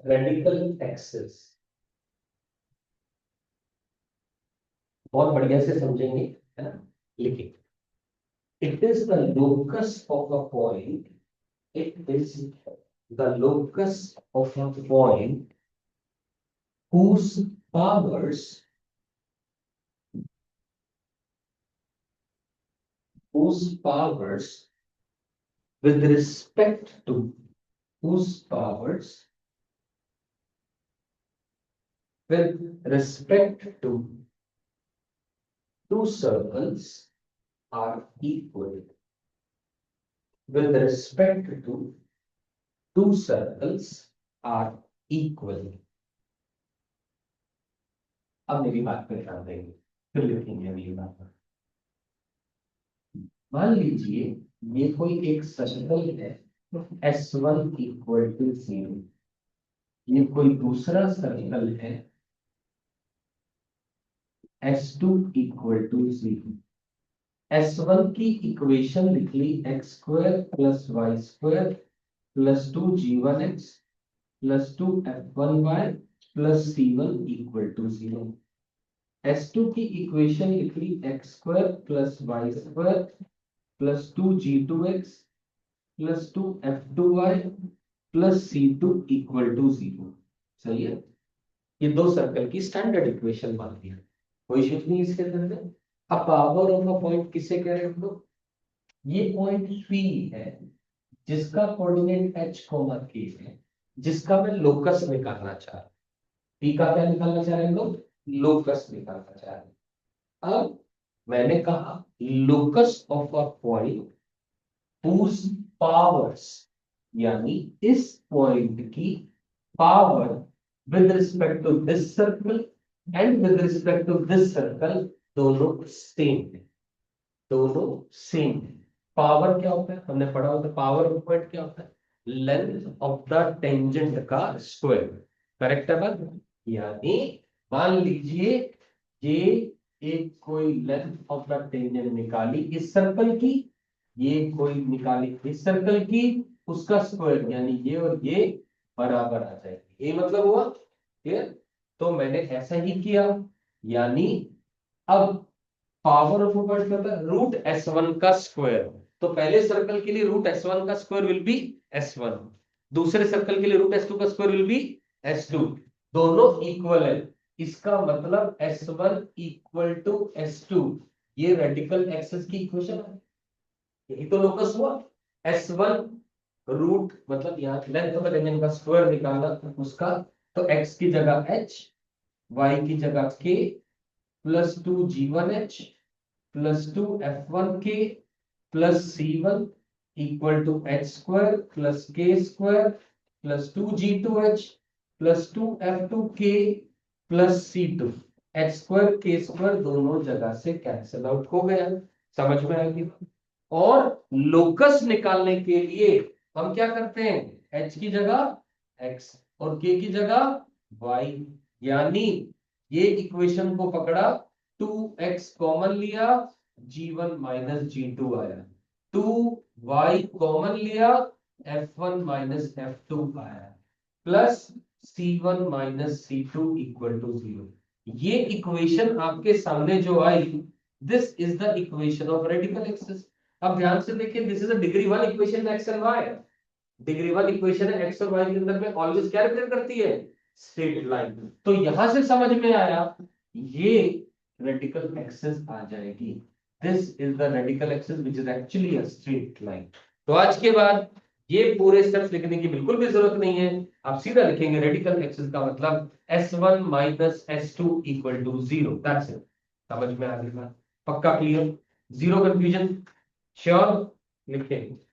Radical access बहुत बढ़िया से समझेंगे, है ना। लिखिए, it is the locus of a point, it is the locus of a point whose powers whose powers with respect to whose powers with respect to two circles are equal. With respect to two circles are equal. अब मेरी बात पे ध्यान देंगे, फिर लिखेंगे अगली बात। मान लीजिए ये कोई एक सर्कल है, S1 इक्वल टू 0। ये कोई दूसरा सर्कल है, S2 इक्वल टू 0। S1 की इक्वेशन लिख ली, x square plus y square plus 2g1x plus 2f1y plus c1 equal to 0। S2 की इक्वेशन लिख ली, x square plus y square plus 2g2x plus 2f2y plus c2 equal to 0। सही है। ये दो सर्कल की स्टैंडर्ड इक्वेशन मान लिया, कोई कुछ नहीं इसके अंदर। अब पावर ऑफ अ पॉइंट किसे कह रहे हो? ये पॉइंट P है जिसका कोऑर्डिनेट h कोमा k है, जिसका मैं लोकस निकालना चाह रहा हूं। P का क्या निकालना चाह रहे हैं लोग? लोकस निकालना चाह रहे हैं। अब मैंने कहा locus of a point whose powers, यानी इस पॉइंट की power with respect to this circle and with respect to this circle दोनों सेम है। दोनों सेम है। पावर क्या होता है, हमने पढ़ा होता है। पावर ऑफ पॉइंट क्या होता है? लेंथ ऑफ द टेंजेंट का स्क्वायर। करेक्ट है बात? यानी मान लीजिए ये एक कोई लेंथ ऑफ द टेंजेंट निकाली इस सर्कल की, ये कोई निकाली इस सर्कल की, उसका स्क्वायर यानी ये और ये बराबर आ जाएगी। ये मतलब हुआ क्लियर? तो मैंने ऐसा ही किया, यानी अब पावर ऑफ पॉइंट क्या होता है? रूट S1 का स्क्वायर। तो पहले सर्कल के लिए रूट S1 का स्क्वायर विल बी S1, दूसरे सर्कल के लिए रूट S2 का स्क्वायर विल बी S2। दोनों इक्वल है, इसका मतलब S1 इक्वल टू S2। ये रेडिकल एक्सेस की इक्वेशन है, यही तो लोकस हुआ। S1 रूट मतलब यहाँ लेंथ ऑफ टेंजेंट का स्क्वायर निकाला उसका, तो x की जगह h, y की जगह k plus 2g1h plus 2f1k plus c1 equal to h square plus k square plus 2g2h plus 2f2k plus c2। h square k square दोनों जगह से कैंसिल आउट हो गया। समझ में आएगी? और लोकस निकालने के लिए हम क्या करते हैं? h की जगह x और k की जगह y। यानी ये इक्वेशन को पकड़ा, 2x कॉमन लिया, g1 माइनस g2 आया, 2y कॉमन लिया, f1 माइनस f2 आया, plus c1 minus c2 equal to 0। ये इक्वेशन आपके सामने जो आई, this is the equation of radical axis. अब ध्यान से देखिए, this is a degree one equation x and y. Degree one equation है, एक्स और वाई के अंदर में ऑलवेज क्या रिप्रेजेंट करती है? Straight line. तो यहां से समझ में आया ये रेडिकल एक्सिस आ जाएगी। This is the radical axis which is actually a straight line. तो आज के बाद ये पूरे स्टेप्स लिखने की बिल्कुल भी जरूरत नहीं है, आप सीधा लिखेंगे रेडिकल एक्सिस का मतलब S1 minus S2 equal to 0। That's it. समझ में आ गई बात? पक्का क्लियर? Zero confusion? श्योर? लिखेंगे।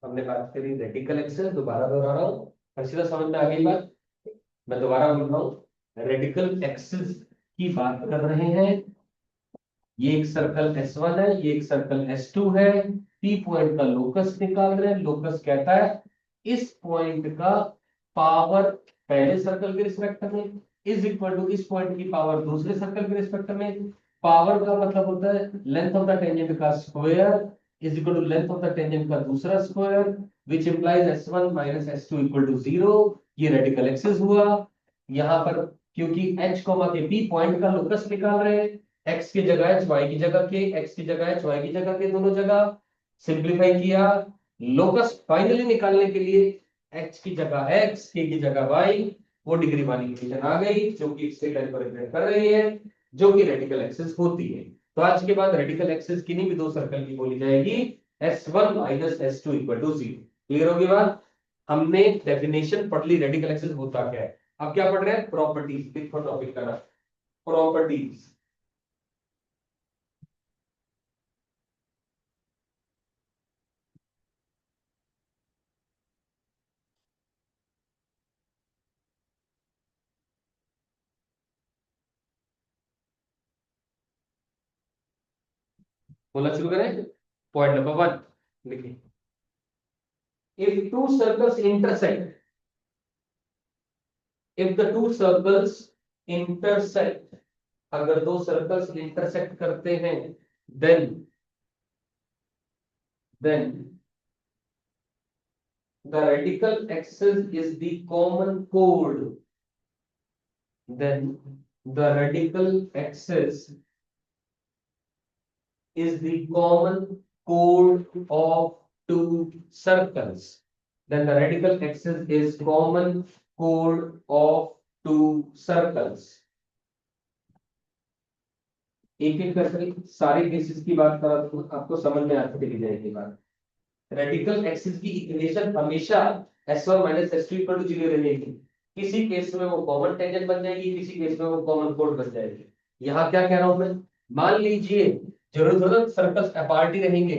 हमने बात करी रेडिकल एक्सिस, दोबारा दोहरा रहा हूँ, हर्षिता समझ में आ गई बात? मैं दोबारा बोल रहा हूँ, रेडिकल एक्सिस की बात कर रहे हैं। ये एक सर्कल S1 है, ये एक सर्कल S2 है। P पॉइंट का लोकस निकाल रहे हैं। लोकस कहता है इस पॉइंट का पावर पहले सर्कल के रिस्पेक्ट में इज इक्वल टू इस पॉइंट की पावर दूसरे सर्कल के रिस्पेक्ट में। पावर का मतलब होता है लेंथ ऑफ द टेंजेंट का square is equal to length of the tangent का दूसरा square, which implies S1 minus S2 equal to 0। ये रेडिकल एक्सिस हुआ। यहाँ पर क्योंकि H comma k P point का लोकस निकाल रहे हैं, x की जगह h, y की जगह k, x की जगह h, y की जगह k, दोनों जगह सिंप्लीफाई किया। लोकस फाइनली निकालने के लिए h की जगह x, k की जगह y, वो डिग्री वाली इक्वेशन आ गई जो कि इससे कैलकुलेट कर रही है, जो कि रेडिकल एक्सिस होती है। तो आज के बाद रेडिकल एक्सिस किन्हीं भी दो सर्कल की बोली जाएगी S1 minus S2 equal to 0। Clear होगी बात? हमने डेफिनेशन पढ़ ली रेडिकल एक्सिस होता क्या है। अब क्या पढ़ रहे हैं? प्रॉपर्टीज। देखो टॉपिक का नाम प्रॉपर्टीज। बोलना शुरू करें। पॉइंट नंबर 1 लिखिए। if two circles intersect if the two circles intersect अगर दो सर्कल्स इंटरसेक्ट करते हैं then the radical axis is the common chord then the radical axis is the common chord of two circles. Then the radical axis is common chord of two circles. एक एक करके सारे cases की बात करा तो आपको समझ में आती चली जाएगी बात। रेडिकल एक्सिस की इक्वेशन हमेशा S1 minus S2 equal to 0 रहेगी। किसी केस में वो कॉमन टेंजेंट बन जाएगी, किसी केस में वो कॉमन कोड बन जाएगी। यहाँ क्या कह रहा हूं मैं, मान लीजिए जरूरत सर्कल्स अपार्ट ही रहेंगे।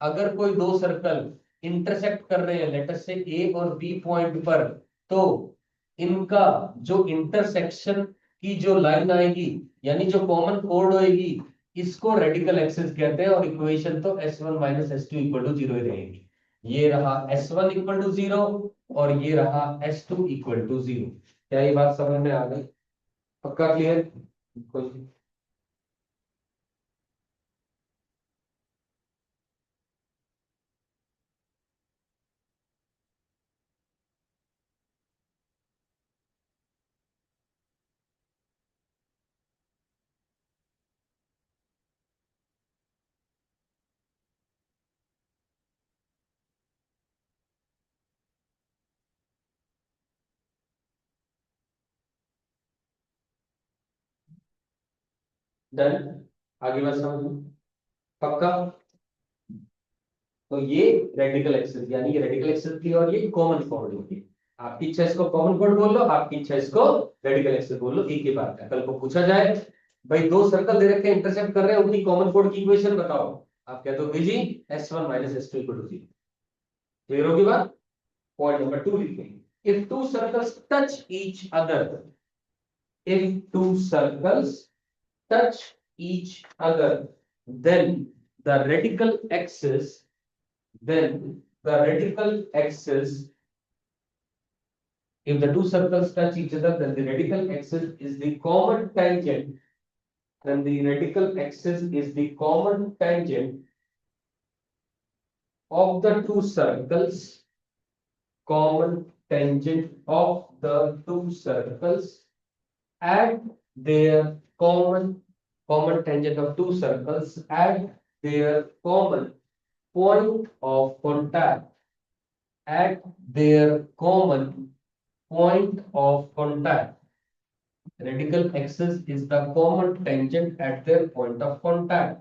अगर कोई दो सर्कल इंटरसेक्ट कर रहे हैं लेटर से A और B पॉइंट पर, तो इनका जो इंटरसेक्शन की जो लाइन आएगी यानी जो कॉमन कोड होएगी, इसको रेडिकल एक्सिस कहते हैं। और इक्वेशन तो S1 minus S2 equal to 0 ही रहेगी। ये रहा S1 इक्वल टू 0 और ये रहा S2 इक्वल टू 0। क्या ये बात समझ में आ गई? पक्का क्लियर? डन? आगे बात समझ में? पक्का? तो ये रेडिकल एक्सिस यानी ये रेडिकल एक्सिस थी और ये कॉमन कोड होगी। आपकी इच्छा इसको कॉमन कोड बोल लो, आपकी इच्छा इसको रेडिकल एक्सिस बोल लो, एक ही बात है। कल को पूछा जाए भाई दो सर्कल दे रखे हैं इंटरसेक्ट कर रहे हैं, उनकी कॉमन कोड की इक्वेशन बताओ, आप कह दो जी S1 minus S2 equal to 0। Clear होगी बात? पॉइंट नंबर 2 लिखेंगे। If two circles touch each other if two circles touch each other then the radical axis then the radical axis if the two circles touch each other then the radical axis is the common tangent then the radical axis is the common tangent of the two circles common tangent of the two circles at their common tangent of two circles at their common point of contact at their common point of contact. Radical axis is the common tangent at their point of contact.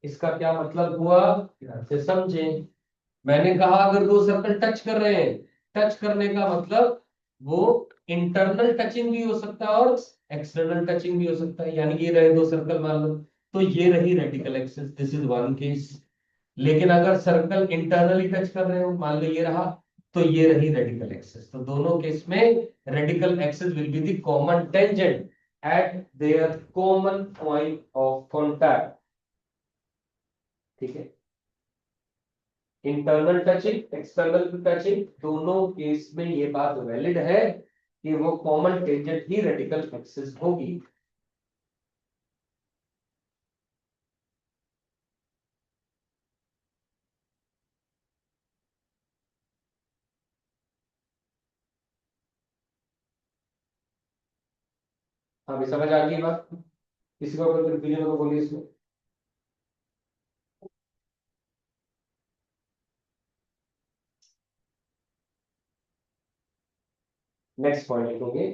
इसका क्या मतलब हुआ, ध्यान से समझें। मैंने कहा अगर दो सर्कल टच कर रहे हैं, टच करने का मतलब वो इंटरनल टचिंग भी हो सकता है और एक्सटर्नल टचिंग भी हो सकता है। यानी ये रहे दो सर्कल मान लो, तो ये रही radical axis, this is one case. लेकिन अगर सर्कल इंटरनली टच कर रहे हो, मान लो ये रहा, तो ये रही रेडिकल एक्सिस। तो दोनों केस में radical axis will be the common tangent at their common point of contact. ठीक है, इंटरनल टचिंग एक्सटर्नल टचिंग दोनों केस में ये बात वैलिड है कि वो कॉमन टेंजेंट ही रेडिकल एक्सिस होगी। अभी समझ आ गई बात? किसी को कोई कंफ्यूजन हो तो बोलिए इसमें। नेक्स्ट पॉइंट लिखोगे,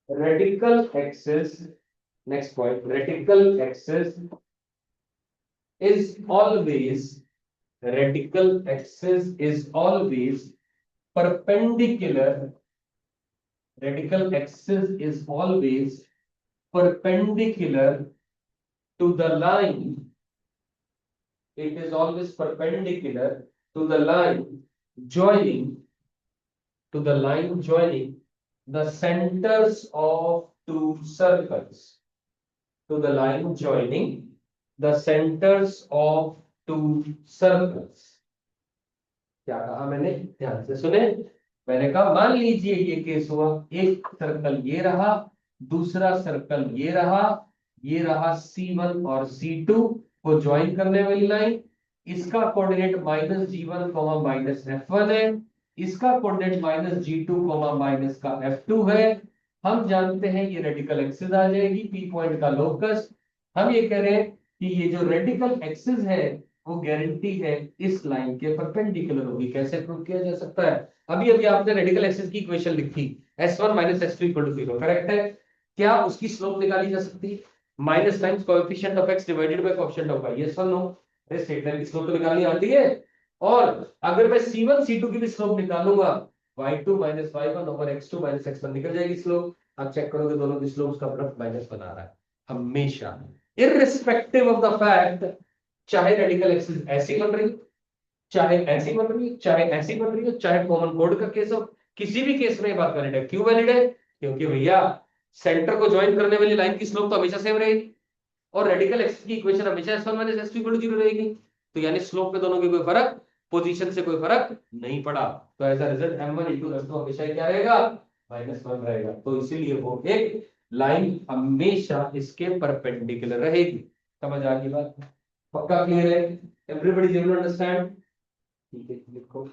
radical axis. Next point, radical axis is always, radical axis is always perpendicular. Radical axis is always perpendicular to the line. It is always perpendicular to the line joining, to the line joining the centers of two circles. To the line joining the centers of two circles. क्या कहा मैंने, ध्यान से सुने। मैंने कहा मान लीजिए ये केस हुआ, एक सर्कल ये रहा, दूसरा सर्कल ये रहा C1 और C2 को ज्वाइन करने वाली लाइन। इसका कोऑर्डिनेट -G1 -F1 है, इसका कोऑर्डिनेट -G2 माइनस का F2 है। हम जानते हैं ये रेडिकल एक्सिस आ जाएगी, P पॉइंट का लोकस। हम ये कह रहे हैं कि ये जो रेडिकल एक्सिस है वो गारंटी है इस लाइन के परपेंडिकुलर होगी। कैसे प्रूव किया जा सकता है? अभी अभी आपने रेडिकल एक्सिस की इक्वेशन लिखी, S1 - S2 = 0, करेक्ट है? क्या उसकी स्लोप निकाली जा सकती है? Minus times coefficient of x divided by coefficient of y। Yes और नो? अरे स्ट्रेट लाइन की स्लोप तो निकालनी आती है। और अगर मैं C1 C2 की भी स्लोप निकालूंगा, y2 - y1 over x2 - x1 निकल जाएगी स्लोप। आप चेक करोगे दोनों की स्लोप्स का प्रोडक्ट माइनस बना रहा है हमेशा, इररिस्पेक्टिव ऑफ द फैक्ट, चाहे रेडिकल एक्सिस ऐसी बन रही, चाहे ऐसी बन रही, चाहे ऐसी बन रही हो, चाहे कॉमन कोड का केस हो, किसी भी केस में ये बात वैलिड है। क्यों वैलिड है? क्योंकि भैया सेंटर को ज्वाइन करने वाली लाइन की स्लोप तो हमेशा सेम रहेगी, और रेडिकल एक्सिस की इक्वेशन हमेशा S1 - S2 = 0 रहेगी। तो यानी स्लोप पे दोनों के कोई फर्क, पोजीशन से कोई फर्क नहीं पड़ा। तो as a result M1 × F2 हमेशा क्या रहेगा? -1 रहेगा। तो इसीलिए वो एक लाइन हमेशा इसके परपेंडिकुलर रहेगी। समझ आ गई बात? पक्का क्लियर है? Everybody able to understand? ठीक है, लिखो।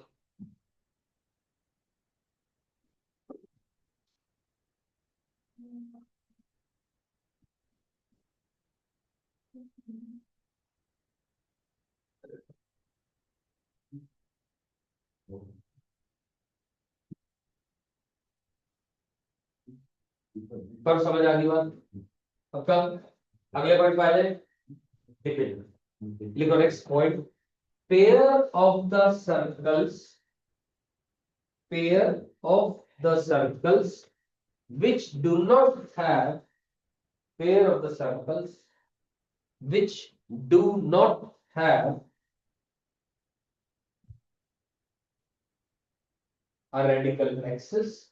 पर समझ आ गई बात? पक्का? अगले पॉइंट पे आ जाए। ठीक है, लिखो next point, pair of the circles, pair of the circles which do not have, pair of the circles which do not have a radical axis,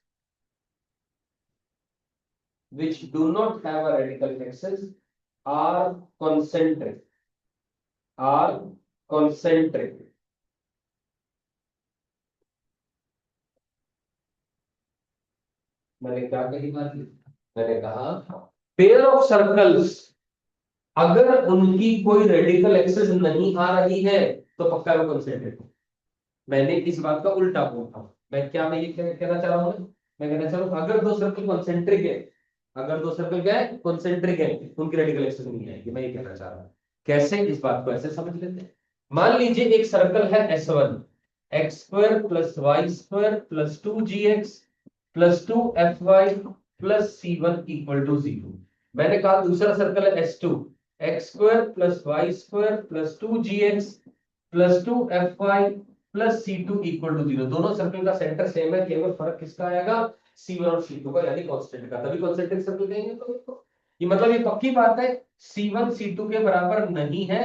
which do not have a radical axis are concentric, are concentric। मैंने क्या कही बात? मैंने कहा pair of circles अगर उनकी कोई radical axis नहीं आ रही है तो पक्का वो कंसेंट्रिक है। मैंने इस बात का उल्टा बोला। मैं क्या, मैं ये कहना चाह रहा हूँ, मैं कहना चाह रहा हूँ अगर दो सर्कल कॉन्सेंट्रिक है, अगर दो सर्कल क्या है, कॉन्सेंट्रिक है, उनकी रेडिकल एक्सिस नहीं आएगी। मैं ये कहना चाह रहा हूँ। कैसे? इस बात को ऐसे समझ लेते हैं। मान लीजिए एक सर्कल है S1, x² + y² + 2gx + 2fy + c1 = 0। मैंने कहा दूसरा सर्कल है S2, x² + y² + 2gx + 2fy + c2 = 0। दोनों सर्कल का सेंटर सेम है, केवल फर्क किसका आएगा? C1 और C2 का, यानी कांस्टेंट का। तभी कॉन्सेंट्रिक सर्कल कहेंगे। तो ये मतलब ये पक्की बात है, C1 C2 के बराबर नहीं है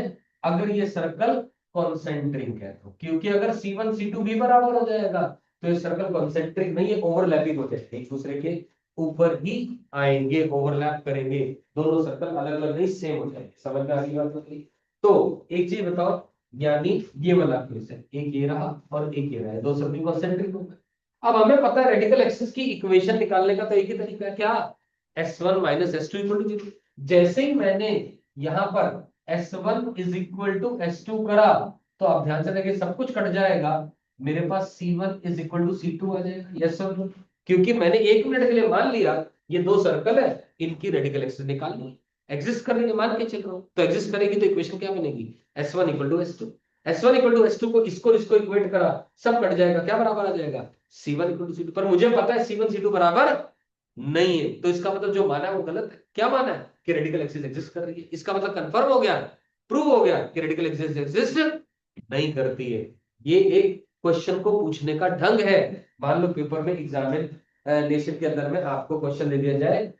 अगर ये सर्कल कॉन्सेंट्रिक है तो, क्योंकि अगर C1 C2 भी बराबर हो जाएगा तो ये सर्कल कॉन्सेंट्रिक नहीं है, ओवरलैपिंग हो जाएगा, एक दूसरे के ऊपर ही आएंगे, ओवरलैप करेंगे, दोनों सर्कल अलग अलग नहीं सेम हो जाएंगे। समझ में आ गई बात बताइए। तो एक चीज बताओ, यानी ये वाला केस है, एक ये रहा और एक ये रहा, दो सर्कल कॉन्सेंट्रिक हो गए। अब हमें पता है रेडिकल एक्सिस की इक्वेशन निकालने का तो एक ही तरीका है, क्या, S1 minus S2 equal to 0। जैसे ही मैंने यहाँ पर S1 is equal to S2 करा, तो आप ध्यान से देखिए सब कुछ कट जाएगा, मेरे पास C1 is equal to C2 आ जाएगा। यस और नो? क्योंकि मैंने 1 मिनट के लिए मान लिया ये दो सर्कल है, इनकी रेडिकल एक्सिस निकालनी, एग्जिस्ट करेंगे मान के चल रहा हूं, तो एग्जिस्ट करेगी तो इक्वेशन क्या बनेगी, S1 equal to S2। S1 equal to S2 को इसको इक्वेट करा, सब कट जाएगा, क्या बराबर आ जाएगा, C1 इक्वल टू C2। पर मुझे पता है C1 C2 बराबर नहीं है, तो इसका मतलब जो माना है वो गलत है। क्या माना है, कि रेडिकल एक्सिस एग्जिस्ट कर रही है, इसका मतलब कंफर्म हो गया, प्रूव हो गया कि रेडिकल एक्सिस एग्जिस्ट नहीं करती है। ये एक क्वेश्चन को पूछने का ढंग है। मान लो पेपर में एग्जामिनेशन के अंदर में आपको क्वेश्चन दे दिया जाए,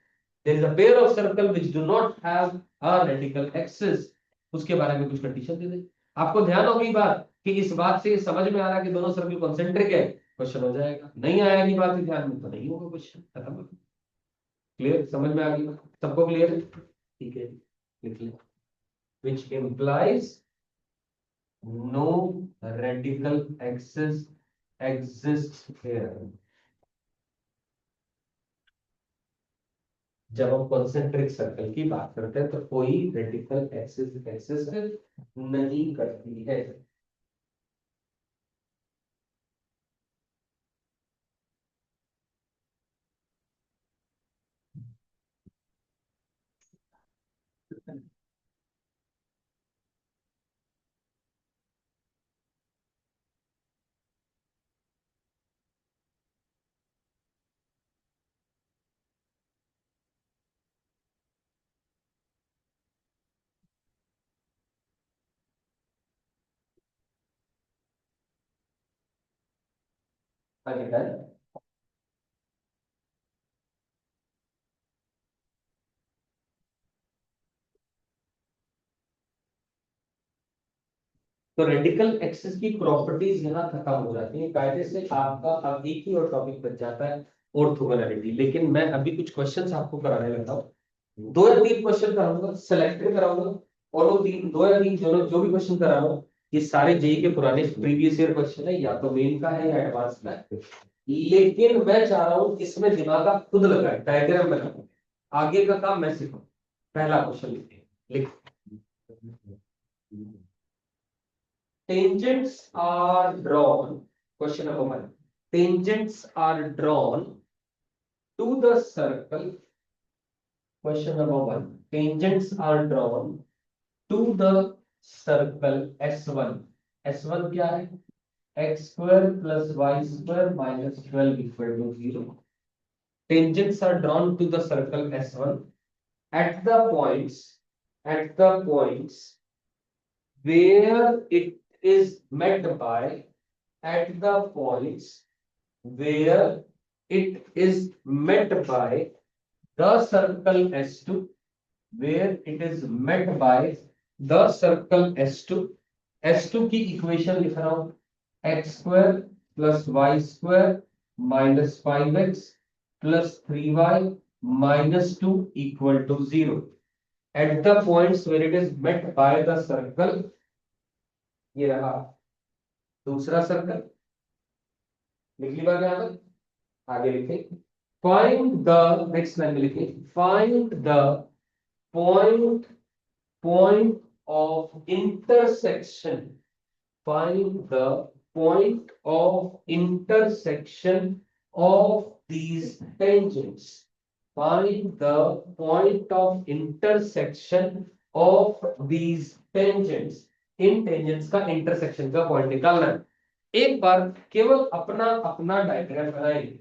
there is a pair of circle which do not have a radical axis, उसके बारे में कुछ कंडीशन दे दे, आपको ध्यान होगी बात कि इस बात से समझ में आ रहा है कि दोनों सर्कल कॉन्सेंट्रिक है, क्वेश्चन हो जाएगा। नहीं आया ये बात ध्यान में तो नहीं होगा क्वेश्चन, खत्म। क्लियर, समझ में आ गई सबको, क्लियर है, ठीक है, लिख ले, which implies no radical axis exists here। जब हम कॉन्सेंट्रिक सर्कल की बात करते हैं तो कोई रेडिकल एक्सिस एक्सिस नहीं करती है। आगे है। तो रेडिकल एक्सिस की प्रॉपर्टीज यहाँ खत्म हो जाती है कायदे से, आपका अब एक ही और टॉपिक बच जाता है, ऑर्थोगोनैलिटी। लेकिन मैं अभी कुछ क्वेश्चंस आपको कराने लगा हूँ, 2 या 3 क्वेश्चन कराऊंगा, सेलेक्ट कराऊंगा, और वो 2 या 3 जो भी क्वेश्चन करा रहा हूँ ये सारे जेई के पुराने प्रीवियस ईयर क्वेश्चन है, या तो मेन का है या एडवांस का है। लेकिन मैं चाह रहा हूँ इसमें दिमाग आप खुद लगाए, डायग्राम बनाओ, आगे का काम मैं सिखाऊं। पहला क्वेश्चन लिखते हैं, लिख, tangents are drawn, question number 1, tangents are drawn to the circle, question number 1, tangents are drawn to the circle S1, S1 क्या है, x square plus y square minus 12 equal to 0, tangents are drawn to the circle S1 at the points where it is met by, at the points where it is met by the circle S2, where it is met by the circle S2, S2 की equation लिख रहा हूं, x square plus y square minus 5x plus 3y minus 2 equal to 0 at the points where it is met by the circle, ये रहा दूसरा circle, लिख ली बात यहां तक, आगे लिखे, फाइंड द, नेक्स्ट लाइन में लिखे, find the point point of intersection, find the point of intersection of these tangents, find the point of intersection of these tangents, in tangents का intersection का point निकालना है। एक बार केवल अपना अपना डायग्राम बनाएंगे,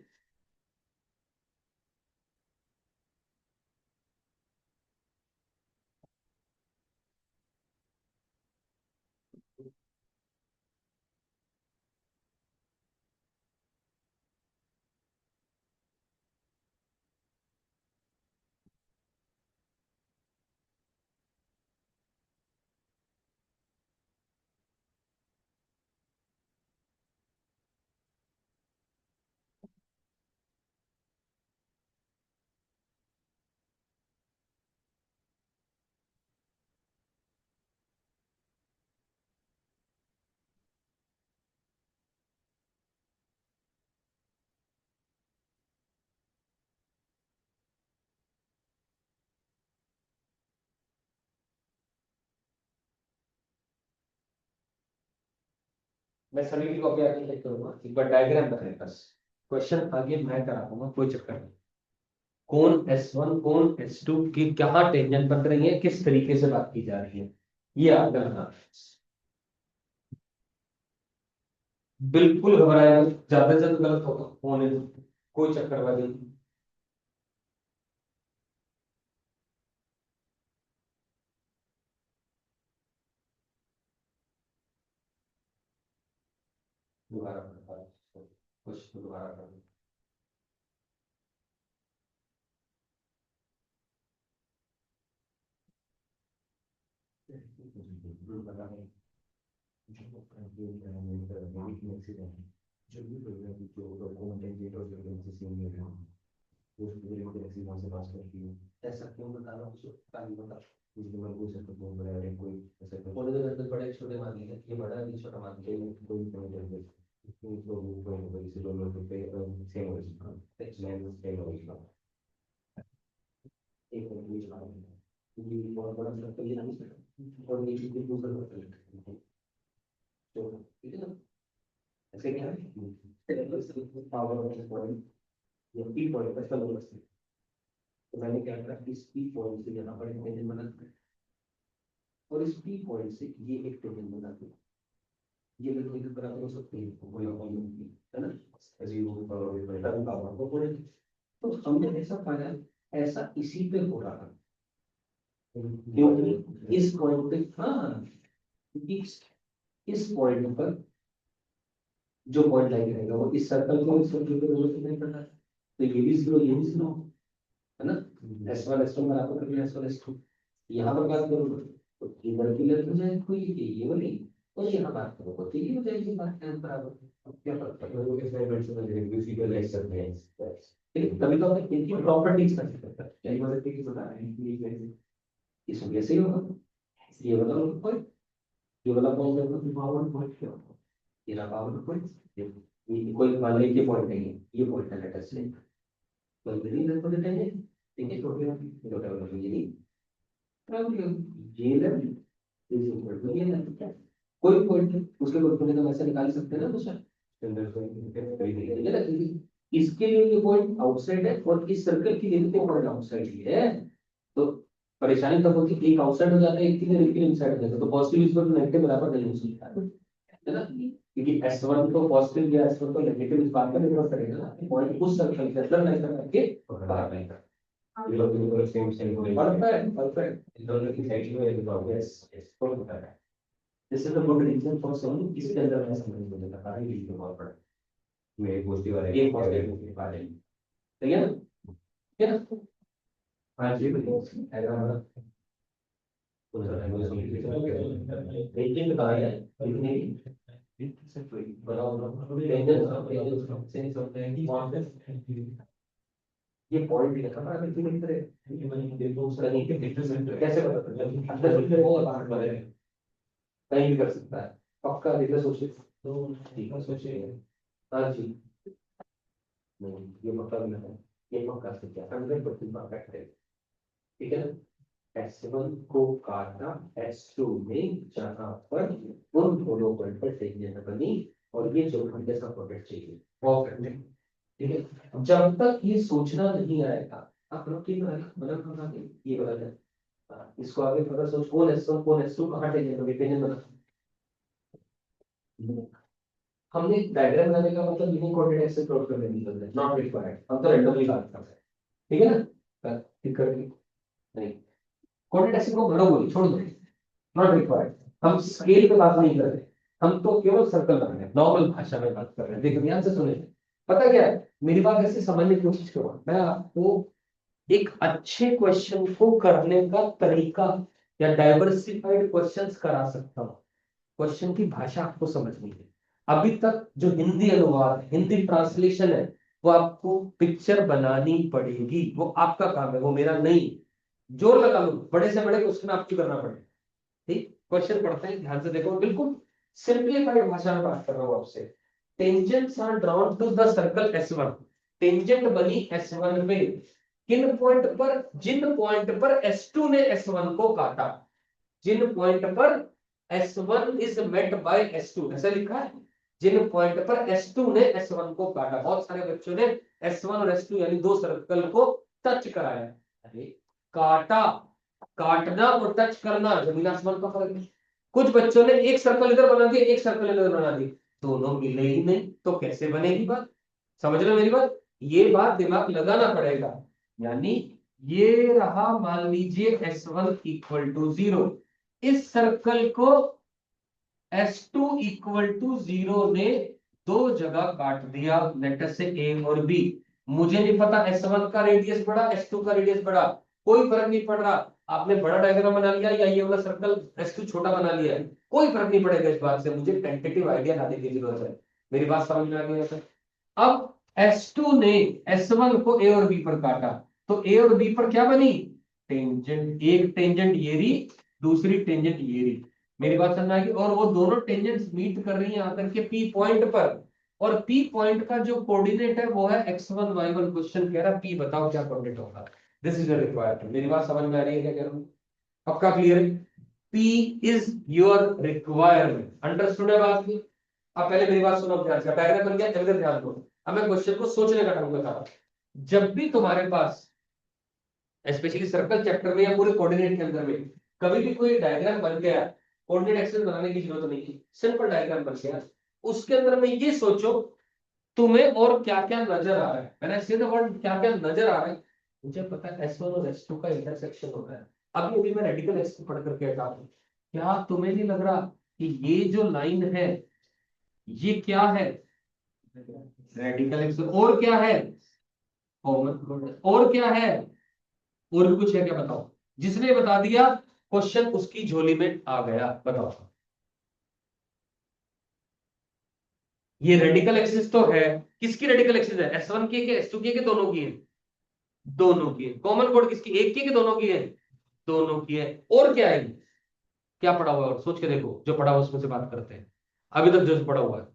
मैं सभी की कॉपी आगे चेक करूंगा, एक बार डायग्राम बनाए बस, क्वेश्चन आगे मैं करा दूंगा, कोई चक्कर नहीं। कौन S1 कौन S2 की क्या टेंजेंट बन रही है, किस तरीके से बात की जा रही है, ये आगे बना। बिल्कुल घबराया मत, ज्यादा से ज्यादा गलत होगा होने दो, कोई चक्करबाजी नहीं। दोबारा कुछ तो दोबारा कर। ऐसा क्यों बता रहा हूँ, नहीं बता। बोले तो मेरे को बड़े छोटे मान लीजिए, ये बड़ा है ये छोटा मान लीजिए, एक ये बहुत बड़ा सर्कल है और नीचे भी दूसरा सर्कल है, तो ठीक है ना, ऐसे क्या है पावर ऑफ पॉइंट, ये पी पॉइंट का सब बस। तो मैंने क्या करा, इस पी पॉइंट से यहाँ पर टेंजेंट बना दिया और इस पी पॉइंट से ये एक टेंजेंट बना दिया, ये बिल्कुल इधर बराबर हो सकते हैं, कोई और नहीं है ना, ऐसे ही वो पावर को पूरे। तो हमने ऐसा पाया, ऐसा इसी पे हो रहा है, क्योंकि इस पॉइंट पे, हाँ इस पॉइंट पर जो पॉइंट लाइन रहेगा वो इस सर्कल को, इस सर्कल को जरूरत नहीं पड़ता, तो ये भी जीरो, ये भी जीरो है ना, S1 बराबर कर लिया S1 S2। यहाँ पर बात करूँ तो इधर की लेंथ हो जाएगी कोई ये वाली, और यहाँ बात करो तो ये हो जाएगी बात लेंथ बराबर। अब क्या फर्क पड़ता है, किस डायमेंशन में देखो फिजिकलाइज करते हैं, लेकिन कभी कभी इनकी प्रॉपर्टीज का चक्कर है, क्या ये मतलब कि बता रहे हैं कि ये इसमें कैसे ही होगा, ये वाला पॉइंट, ये वाला पॉइंट होगा, पावर पॉइंट क्या होगा, ये रहा पावर पॉइंट, ये कोई मान लीजिए ये पॉइंट नहीं है, ये पॉइंट है लेटर से, कोई भी नहीं लेकर देते हैं, ठीक है, छोटे छोटे वाला ये नहीं, ये लेवल इज इक्वल टू ये लेवल, क्या कोई पॉइंट उसके कोऑर्डिनेट हम ऐसे निकाल सकते हैं ना दूसरा स्टैंडर्ड पॉइंट, इसके लिए ये पॉइंट आउटसाइड है और इस सर्कल के लिए भी पॉइंट आउटसाइड ही है, तो परेशानी तब होती है एक आउटसाइड हो जाता है, एक के इनसाइड हो जाता है, तो पॉजिटिव इस पर नेगेटिव बराबर नहीं हो सकता है ना, क्योंकि S1 तो पॉजिटिव या S1 तो नेगेटिव इस बात का निर्भर करेगा ना, पॉइंट उस सर्कल के अंदर नहीं करके बाहर नहीं करना, ये लोग बिल्कुल सेम परफेक्ट इन दोनों की साइड में यस यस तो होता है, this is a good reason for solving, इसके अंदर मैं समझ नहीं लेता है, ये बहुत बड़ा मेरे पॉजिटिव वाले ये पॉजिटिव के बारे में, ठीक है ना, ठीक है ना, हाँ जी बिल्कुल ऐसा रेटिंग कहा है कितनी ये पॉइंट लिखा था अभी तुम इधर कैसे पता चला अंदर से वो बाहर बने कहीं भी कर सकता है, पक्का देखो सोचिए, तो ठीक है सोचिए, हाँ जी नहीं ये मक्का भी नहीं है, ये मक्का से क्या 100% परफेक्ट है, ठीक है ना, S1 को काटा S2 में जहां पर उन दोनों पॉइंट पर टेंजेंट बनी और ये चौखंड का प्रोडक्ट चाहिए परफेक्ट, ठीक है, जब तक ये सोचना नहीं आएगा आप लोग की मतलब बना ये बता दें, इसको आगे पता सोच कौन S1 कौन S2 कहाँ टेंजेंट होगी, टेंजेंट बना, हमने डायग्राम बनाने का मतलब यूनिक कोऑर्डिनेट एक्सेस प्लॉट करने की जरूरत है, नॉट रिक्वायर्ड, हम तो रैंडमली बात कर रहे हैं, ठीक है ना, ठीक कर नहीं कोऑर्डिनेट एक्सेस को भरो बोली छोड़ दो, नॉट रिक्वायर्ड, हम स्केल पे बात नहीं कर रहे, हम तो केवल सर्कल बना रहे हैं, नॉर्मल भाषा में बात कर रहे हैं, देखो ध्यान से सुने, पता क्या है मेरी बात ऐसे समझने की कोशिश करो, मैं आपको एक अच्छे क्वेश्चन को करने का तरीका या डाइवर्सिफाइड क्वेश्चंस करा सकता हूँ, क्वेश्चन की भाषा आपको समझनी है, अभी तक जो हिंदी अनुवाद हिंदी ट्रांसलेशन है वो आपको पिक्चर बनानी पड़ेगी, वो आपका काम है, वो मेरा नहीं, जोर लगा लो बड़े से बड़े क्वेश्चन आपको करना पड़ेगा, ठीक, क्वेश्चन पढ़ते हैं ध्यान से देखो, बिल्कुल सिंपलीफाइड भाषा में बात कर रहा हूँ आपसे, tangents are drawn to the circle S1, tangent बनी S1 में, किन पॉइंट पर, जिन पॉइंट पर S2 ने S1 को काटा, जिन पॉइंट पर S1 is met by S2 ऐसा लिखा है, जिन पॉइंट पर S2 ने S1 को काटा। बहुत सारे बच्चों ने S1 और S2 यानी दो सर्कल को टच कराया। अरे काटा, काटना और टच करना जमीन आसमान का फर्क है। कुछ बच्चों ने एक सर्कल इधर बना दिया, एक सर्कल इधर बना दिया, दोनों मिले ही नहीं, तो कैसे बनेगी बात? समझ रहे हो मेरी बात? ये बात दिमाग लगाना पड़ेगा। यानी ये रहा, मान लीजिए S1 इक्वल टू 0, इस सर्कल को S2 इक्वल टू 0 ने दो जगह काट दिया, लेटर से A और B। मुझे नहीं पता S1 का रेडियस बड़ा, S2 का रेडियस बड़ा, कोई फर्क नहीं पड़ रहा। आपने बड़ा डायग्राम बना लिया या ये वाला सर्कल S2 छोटा बना लिया है, कोई फर्क नहीं पड़ेगा इस बात से। मुझे टेंटेटिव आइडिया लाने की जरूरत है। मेरी बात समझ में आ गई है? अब S2 ने S1 को A और B पर काटा, तो A और B पर क्या बनी? टेंजेंट। एक टेंजेंट ये रही, दूसरी टेंजेंट ये रही। मेरी बात समझ में आ गई? और वो दोनों टेंजेंट्स मीट कर रही हैं आकर के P पॉइंट पर, और P पॉइंट का जो कोऑर्डिनेट है वो है x1 y1। क्वेश्चन कह रहा है P बताओ क्या कोऑर्डिनेट होगा। This is the requirement. मेरी बात समझ में आ रही है क्या कह रहा हूं? पक्का क्लियर है? P is your requirement. Understood है बात की? अब पहले मेरी बात सुनो ध्यान से। डायग्राम बन गया, जल्दी ध्यान दो। अब मैं क्वेश्चन को सोचने का ढंग बता रहा हूं। जब भी तुम्हारे पास स्पेशली सर्कल चैप्टर में या पूरे कोऑर्डिनेट के अंदर में कभी भी कोई डायग्राम बन गया, कोऑर्डिनेट एक्सेस बनाने की जरूरत नहीं है, सिंपल डायग्राम बन गया, उसके अंदर में ये सोचो तुम्हें और क्या क्या नजर आ रहा है। मैंने सीधे वर्ड क्या क्या नजर आ रहा है, मुझे पता है S1 और S2 का इंटरसेक्शन हो रहा है। अभी अभी मैं रेडिकल एक्स पढ़ करके हटा दूं, क्या तुम्हें नहीं लग रहा कि ये जो लाइन है ये क्या है? Radical x. और क्या है? कॉमन। और क्या है? और भी कुछ है क्या बताओ? जिसने बता दिया क्वेश्चन उसकी झोली में आ गया। बताओ। ये रेडिकल एक्सिस तो है। किसकी रेडिकल एक्सिस है? S1 की है, S2 की है, कि दोनों की है? दोनों की है। कॉमन कोड किसकी? एक की, कि दोनों की है? दोनों की है। और क्या है? क्या पढ़ा हुआ है? और सोच के देखो, जो पढ़ा हुआ उसमें से बात करते हैं। अभी तक जो पढ़ा हुआ है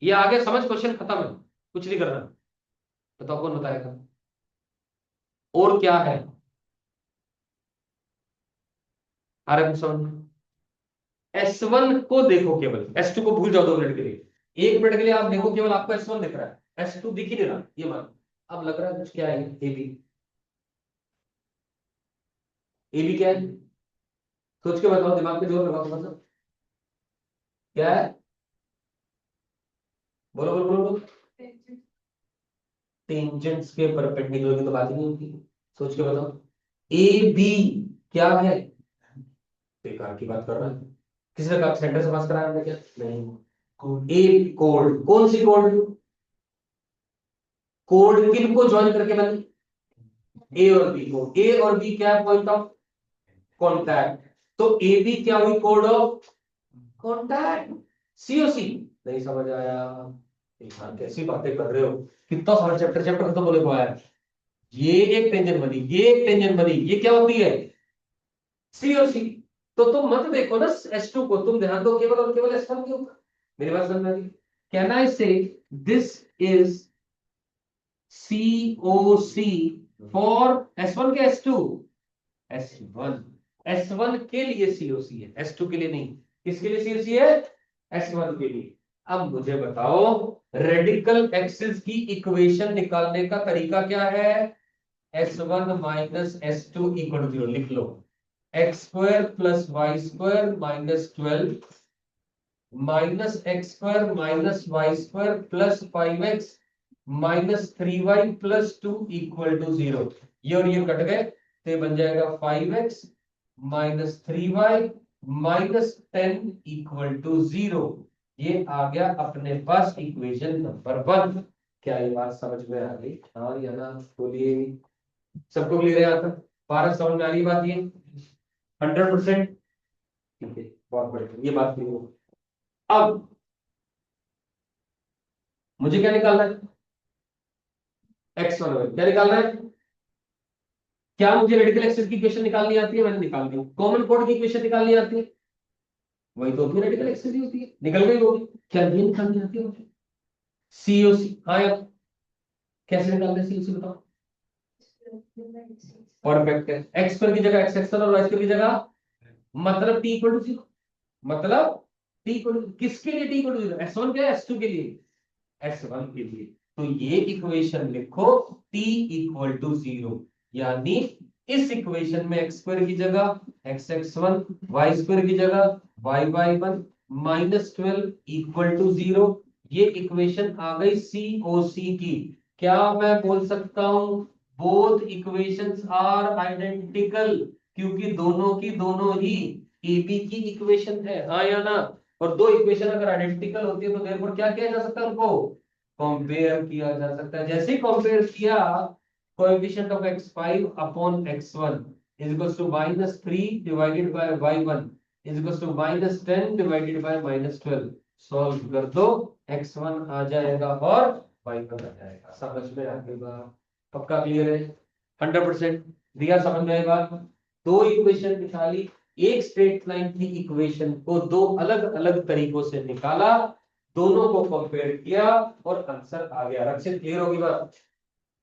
ये आगे समझ, क्वेश्चन खत्म है, कुछ नहीं करना। बताओ कौन बताएगा? और क्या है? आ रहा है कुछ समझ में? S1 को देखो केवल, S2 को भूल जाओ 2 मिनट के लिए। 1 मिनट के लिए आप देखो केवल, आपको S1 दिख रहा है, S2 दिख ही नहीं रहा, ये मान। अब लग रहा है कुछ क्या है? AB। AB क्या है? सोच के बताओ, दिमाग में जोर लगाओ थोड़ा सा। क्या है? बोलो बोलो बोलो बोलो। टेंजेंट्स के परपेंडिकुलर की तो बात ही नहीं होती। सोच के बताओ। AB क्या है? बेकार की बात कर रहा है। किसी ने कहा सेंटर से पास कराया हमने क्या? नहीं। ए कोड, कौन सी कोड? कोड किन को ज्वाइन करके बनी? ए और बी को। ए और बी क्या है? Point of contact. तो ए बी क्या हुई? Code of contact. सीओसी। नहीं समझ आया? यार कैसी बातें कर रहे हो? कितना सारा चैप्टर चैप्टर खत्म होने को आया है। ये एक टेंजेंट बनी, ये एक टेंजेंट बनी, ये क्या होती है? सीओसी। तो तुम मत देखो ना S2 को, तुम ध्यान दो केवल और केवल S1 के ऊपर। मेरी बात समझ में आ रही? कैन आई से this is COC for S1 के S2? S1, S1 के लिए COC है, S2 के लिए नहीं। किसके लिए COC है? S1 के लिए। अब मुझे बताओ, रेडिकल एक्सिस की इक्वेशन निकालने का तरीका क्या है? S1 minus S2 equal to 0 लिख लो। X square plus y square minus 12 minus x square minus y square plus 5x minus 3y plus 2 equal to 0। ये और ये कट गए तो ये बन जाएगा 5x minus 3y minus 10 equal to 0। ये आ गया अपने पास इक्वेशन नंबर 1। क्या ये बात समझ में आ गई? हाँ या ना? बोलिए। सबको क्लियर है यहाँ तक? 12 समझ में आ रही बात? ये 100%? ठीक है, बहुत बढ़िया, ये बात नहीं हो। अब मुझे क्या निकालना है? x1 क्या निकालना है? क्या मुझे रेडिकल एक्सिस की इक्वेशन निकालनी आती है? मैंने निकाल दी। कॉमन कोड की इक्वेशन निकालनी आती है? वही तो होती है, रेडिकल एक्सिस ही होती है। निकल गई होगी। क्या ये निकालनी आती है मुझे? सीओसी। हाँ यार, कैसे निकालते हैं सीओसी बताओ? परफेक्ट है। एक्स स्क्वायर की जगह एक्स एक्स और वाई स्क्वायर की जगह, मतलब टी इक्वल टू 0। मतलब टी इक्वल किसके लिए टी इक्वल 0, S1 क्या है, S2 के लिए, S1 के लिए। तो ये इक्वेशन लिखो t इक्वल टू 0, यानी इस इक्वेशन में x स्क्वायर की जगह x x1, y स्क्वायर की जगह y y1 -12 इक्वल टू 0। ये इक्वेशन आ गई COC की। क्या मैं बोल सकता हूं, बोथ इक्वेशंस आर आइडेंटिकल, क्योंकि दोनों की दोनों ही AB की इक्वेशन है, हाँ या ना। और दो इक्वेशन अगर आइडेंटिकल होती है तो देयरफॉर क्या किया जा सकता है, उनको कंपेयर किया जा सकता है। जैसे ही कंपेयर किया, coefficient of x5 upon x1 is equals to -3 divided by y1 is equals to -10 divided by -12। Solve कर दो, x1 आ जाएगा और y1 आ जाएगा। समझ में आ गई बात, पक्का क्लियर है, 100% दिया समझ में आएगा। दो इक्वेशन निकाली, एक स्ट्रेट लाइन की इक्वेशन को दो अलग अलग तरीकों से निकाला, दोनों को कंपेयर किया और आंसर आ गया। रक्षित क्लियर होगी बात।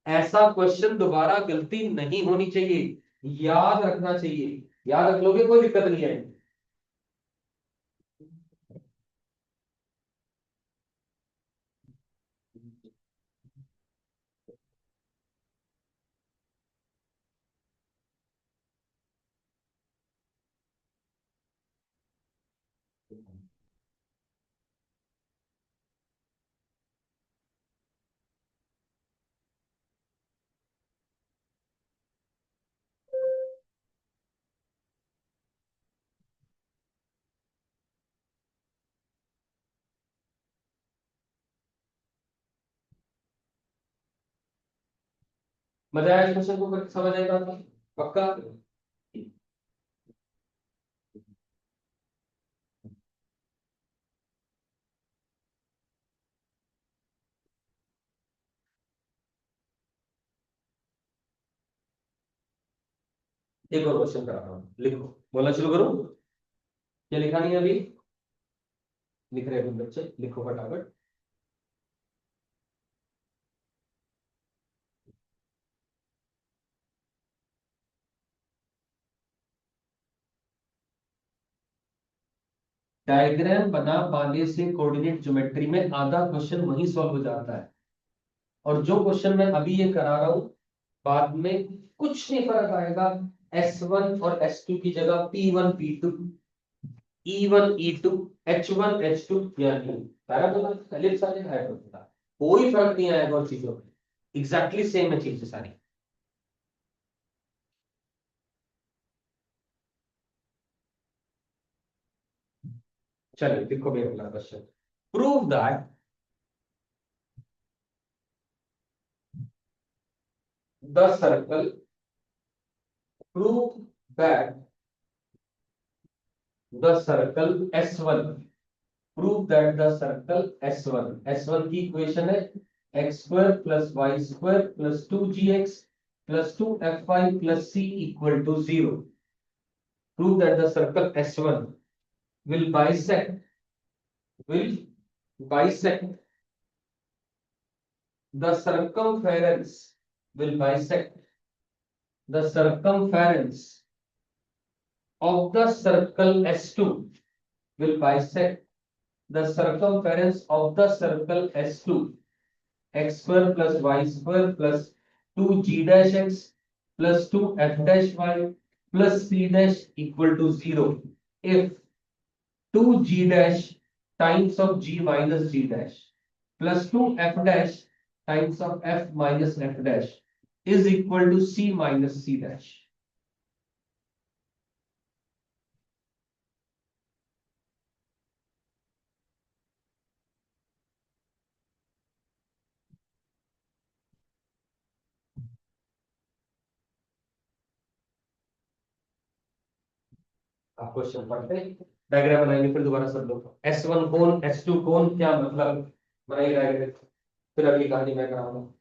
ऐसा क्वेश्चन दोबारा गलती नहीं होनी चाहिए, याद रखना चाहिए, याद रख लोगे कोई दिक्कत नहीं है। मजा आया इस क्वेश्चन को करके, समझ आएगा आपको? पक्का। एक और क्वेश्चन करा रहा हूं, लिखो, बोलना शुरू करो। क्या लिखा नहीं है अभी, लिख रहे हैं बच्चे, लिखो फटाफट। डायग्राम बना पाने से कोऑर्डिनेट ज्योमेट्री में आधा क्वेश्चन वही सॉल्व हो जाता है। और जो क्वेश्चन मैं अभी ये करा रहा हूं, बाद में कुछ नहीं फर्क आएगा। S1 और S2 की जगह P1 P2, E1 E2, H1 H2, यानी पैराबोला, एलिप्स आ जाएगा, हाइपरबोला। कोई फर्क नहीं आएगा और चीजों में, एग्जैक्टली सेम है चीजें सारी। चलिए देखो मेरा अगला question. Prove that the circle, prove that the circle S1, prove that the circle S1, S1 की इक्वेशन है x square plus y square plus 2gx plus 2fy plus c equal to 0। Prove that the circle S1 will bisect will bisect the circumference will bisect the circumference of the circle S2 will bisect the circumference of the circle S2, x square plus y square plus 2g dash x plus 2f dash y plus c dash equal to 0 if 2g dash times of g minus g dash plus 2f dash times of f minus f dash is equal to c minus c dash। आप question पढ़ते diagram बनाएंगे, फिर दोबारा सब लोग S1 कौन S2 कौन, क्या मतलब, बनाइए डायग्राम, फिर अगली कहानी मैं कराऊंगा।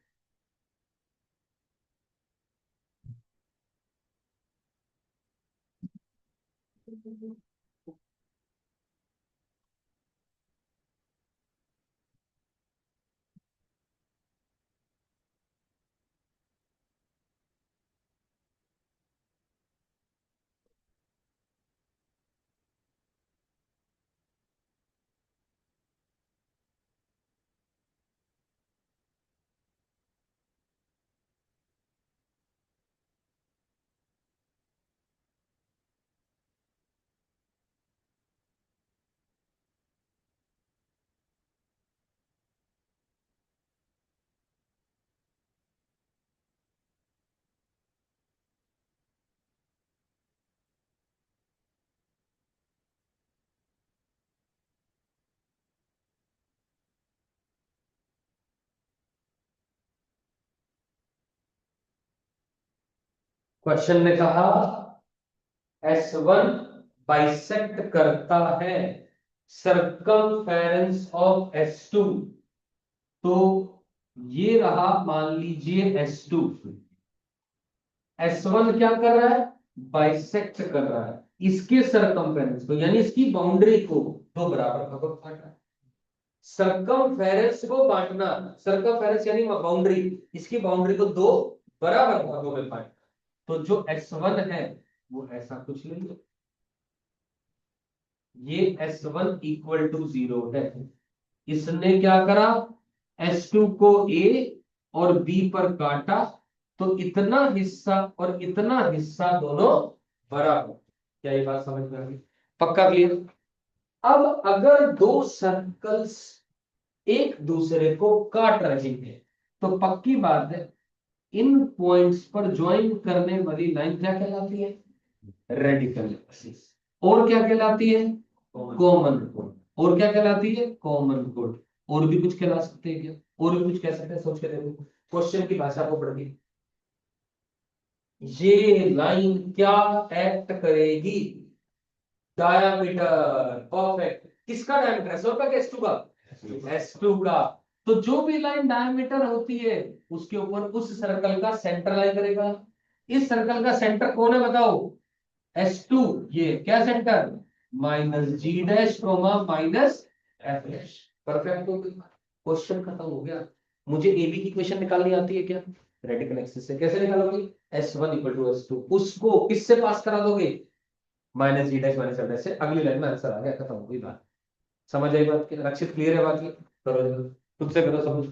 क्वेश्चन ने कहा S1 बाइसेक्ट करता है सर्कमफेरेंस ऑफ S2। तो ये रहा, मान लीजिए S2, S1 क्या कर रहा है, बाइसेक्ट कर रहा है इसके सरकमफेरेंस को, यानी इसकी बाउंड्री को दो बराबर भागों में बांटा। सरकमफेरेंस को बांटना, सरकमफेरेंस यानी बाउंड्री, इसकी बाउंड्री को दो बराबर भागों में बांटना। तो जो S1 है वो ऐसा कुछ नहीं है, ये S1 इक्वल टू 0 है। इसने क्या करा, S2 को A और B पर काटा, तो इतना हिस्सा और इतना हिस्सा दोनों बराबर। क्या ये बात समझ में आ गई? पक्का क्लियर? अब अगर दो सर्कल्स एक दूसरे को काट रहे हैं तो पक्की बात है इन पॉइंट्स पर ज्वाइन करने वाली लाइन क्या कहलाती है, रेडिकल एक्सिस। और क्या कहलाती है, कॉमन कोड। और क्या कहलाती है, कॉमन कोड। और भी कुछ कहला सकते हैं क्या, और भी कुछ कह सकते हैं, सोच के देखो क्वेश्चन की भाषा को पढ़ के। ये लाइन क्या एक्ट करेगी, डायामीटर। परफेक्ट। किसका डायामीटर, S1 का S2 का, S2 का। तो जो भी लाइन डायमीटर होती है उसके ऊपर उस सर्कल का सेंटर लाइन करेगा। इस सर्कल का सेंटर कौन है बताओ, S2। ये क्या centre, minus g dash comma minus f dash. Perfect हो गया, क्वेश्चन खत्म हो गया। मुझे एबी की इक्वेशन निकालनी आती है क्या, रेडिकल एक्सिस से। कैसे निकालोगे, S1 इक्वल टू S2, उसको किससे पास करा दोगे, minus g dash minus f dash से। अगली लाइन में आंसर आ गया, खत्म हो गई बात। समझ आई बात की, रक्षित क्लियर है बाकी? करो खुद से करो समझ।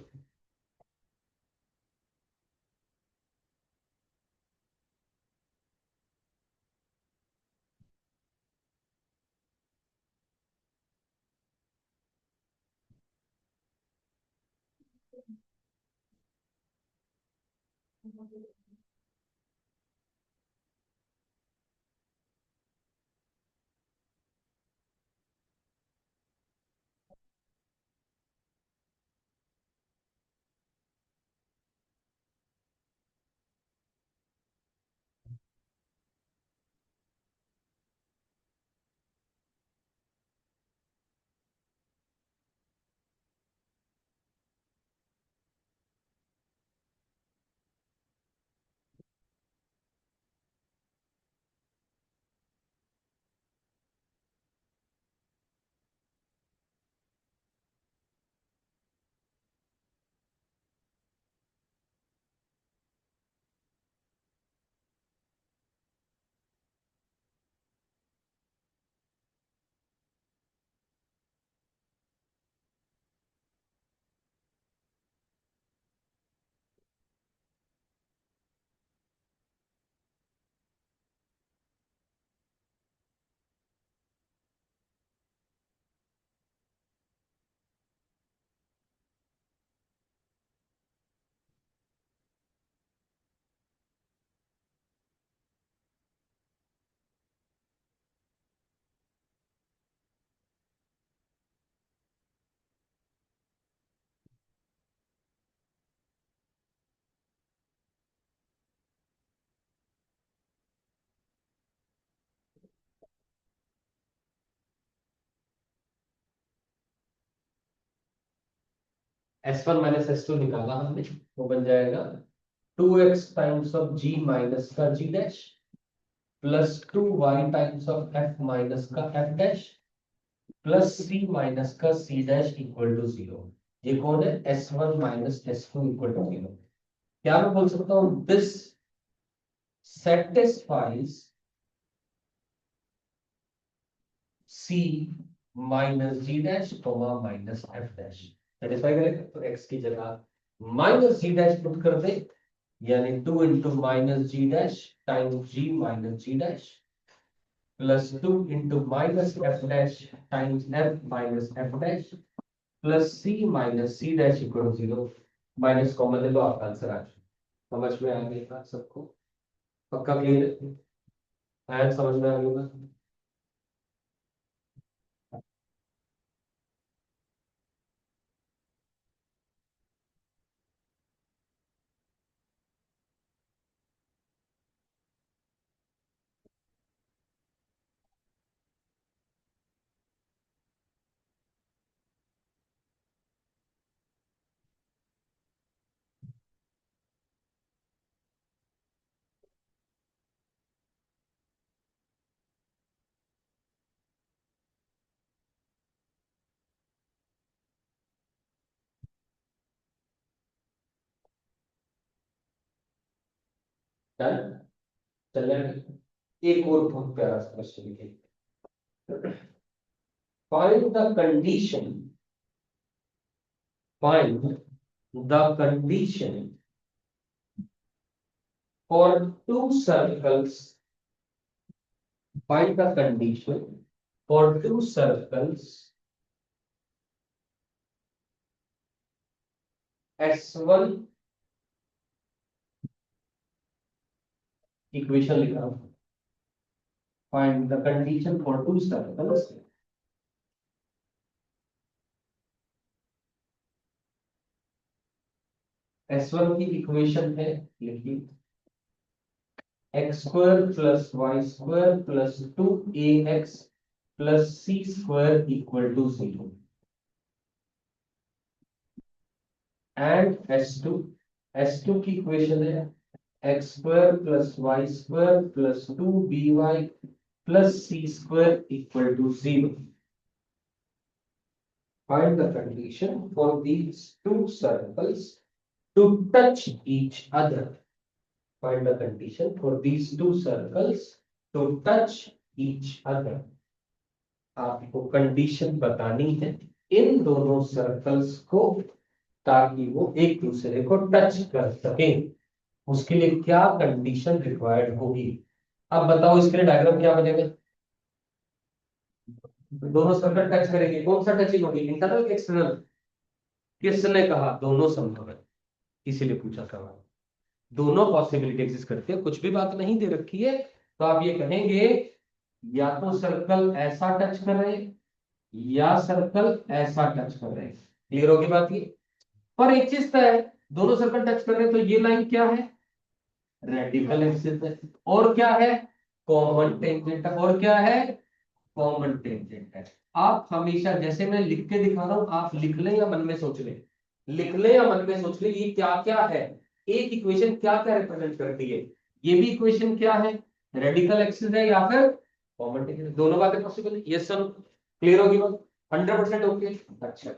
S1 माइनस S2 निकाला हमने, वो बन जाएगा 2x times of g minus का g dash plus 2y times of f minus का f dash plus c minus का c डैश इक्वल टू 0। ये कौन है, S1 minus S2 equal to 0। क्या मैं बोल सकता हूं, this satisfies c minus g dash comma minus f dash. Satisfy करेगा तो x की जगह माइनस जी डैश पुट कर दे, यानी 2 into minus g dash times g minus g dash plus 2 into minus f dash times f minus f dash plus c dash equal to 0। Minus common ले लो, आपका answer आ जाए। समझ में आ गया सबको? पक्का क्लियर है, समझ में आ गया? चलेगा। एक और बहुत प्यारा सा क्वेश्चन लिखेंगे। Find the condition, find the condition for two circles, find the condition for two circles S1, equation लिख रहा हूं। Find the condition for two circles S1 की इक्वेशन है, लिखिए x square plus y square plus 2ax plus c square equal to 0 and S2 की equation है x square plus y square plus 2by plus c square equal to 0। Find the condition for these two circles to touch each other. Find the condition for these two circles to touch each other. आपको condition बतानी है इन दोनों circles को, ताकि वो एक दूसरे को टच कर सके। उसके लिए क्या कंडीशन रिक्वायर्ड होगी? अब बताओ इसके लिए डायग्राम क्या बनेगा? दोनों सर्कल टच करेंगे, कौन सा टचिंग होगी, इंटरनल एक्सटर्नल? किसने कहा दोनों संभव है? इसीलिए पूछा सवाल। दोनों पॉसिबिलिटी एग्जिस्ट करती है, कुछ भी बात नहीं दे रखी है तो आप ये कहेंगे या तो सर्कल ऐसा टच कर रहे हैं या सर्कल ऐसा टच कर रहे हैं। क्लियर होगी बात ये? पर एक चीज तय है, दोनों सर्कल टच कर रहे हैं तो ये लाइन क्या है? रेडिकल एक्सिस है। और क्या है? कॉमन टेंजेंट है। और क्या है? कॉमन टेंजेंट है। आप हमेशा, जैसे मैं लिख के दिखा रहा हूं, आप लिख लें या मन में सोच लें, लिख लें या मन में सोच लें, ये क्या क्या है, एक इक्वेशन क्या क्या रिप्रेजेंट करती है। ये भी इक्वेशन क्या है? रेडिकल एक्सिस है या फिर कॉमन टेंजेंट। दोनों बातें पॉसिबल है। यस सर, क्लियर होगी बात? 100% ओके। अच्छा,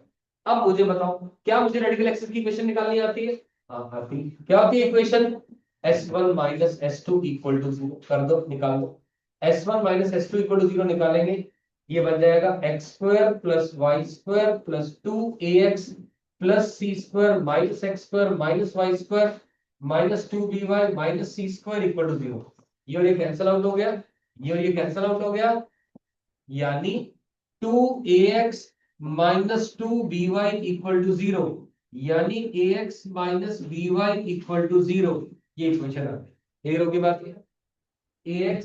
अब मुझे बताओ, क्या मुझे रेडिकल एक्सिस की इक्वेशन निकालनी आती है? हाँ आती है। क्या होती है equation? S1 minus S2 equal to 0। कर दो, निकाल दो। S1 minus S2 equal to 0 निकालेंगे, ये बन जाएगा x square plus y square plus 2ax plus c square minus x square minus y square minus 2by minus c square equal to 0। ये और ये कैंसिल आउट हो गया, ये और ये कैंसिल आउट हो गया, यानी 2ax minus 2by equal to 0, यानी ax minus by equal to 0। ये इक्वेशन आ गई। क्लियर होगी बात? ये ax